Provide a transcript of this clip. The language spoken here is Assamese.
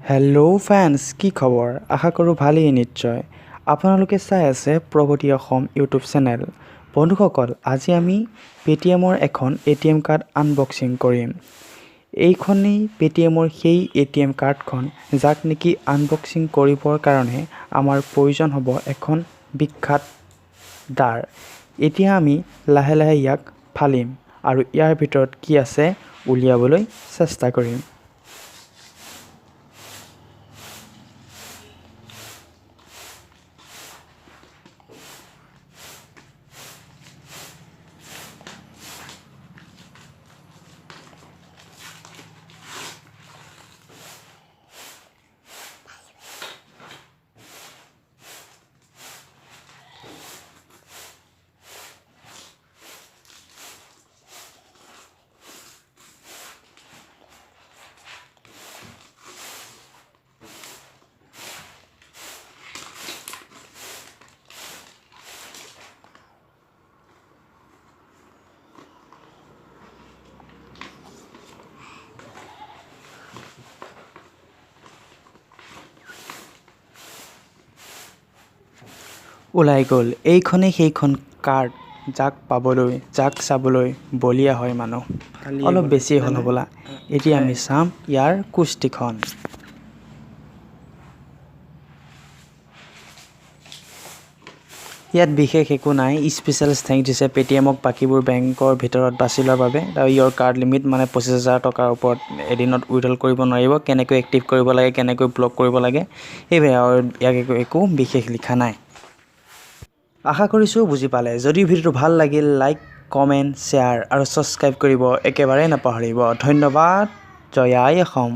হেল্ল' ফ্ৰেণ্ডছ, কি খবৰ? আশা কৰোঁ ভালেই নিশ্চয়। আপোনালোকে চাই আছে প্ৰগতি অসম ইউটিউব চেনেল। বন্ধুসকল, আজি আমি পে'টিএমৰ এখন এটিএম কাৰ্ড আনবক্সিং কৰিম। এইখনেই পে'টিএমৰ সেই এটিএম কাৰ্ডখন যাক নেকি আনবক্সিং কৰিবৰ কাৰণে আমাৰ প্ৰয়োজন হ'ব এখন বিখ্যাত দাৰ। এতিয়া আমি লাহে লাহে ইয়াক ফালিম আৰু ইয়াৰ ভিতৰত কি আছে উলিয়াবলৈ চেষ্টা কৰিম। ওলাই গ'ল। এইখনেই সেইখন কাৰ্ড যাক পাবলৈ, যাক চাবলৈ বলিয়া হয় মানুহ। অলপ বেছি হ'ল হ'বলা। এতিয়া আমি চাম ইয়াৰ কুস্তিখন। ইয়াত বিশেষ একো নাই। স্পেচিয়েল থেংকছ দিছে পে'টিএমক বাকীবোৰ বেংকৰ ভিতৰত বাছি লোৱাৰ বাবে। আৰু ইয়ৰ কাৰ্ড লিমিট মানে 25,000 টকাৰ ওপৰত এদিনত উইথড্ৰল কৰিব নোৱাৰিব। কেনেকৈ এক্টিভ কৰিব লাগে, কেনেকৈ ব্লক কৰিব লাগে, সেইবাবে আৰু ইয়াক একো বিশেষ লিখা নাই। আশা কৰিছোঁ বুজি পালে। যদি ভিডিঅ'টো ভাল লাগিল, লাইক, কমেণ্ট, শ্বেয়াৰ আৰু ছাবস্ক্ৰাইব কৰিব একেবাৰে নাপাহৰিব। ধন্যবাদ। জয় আই অসম।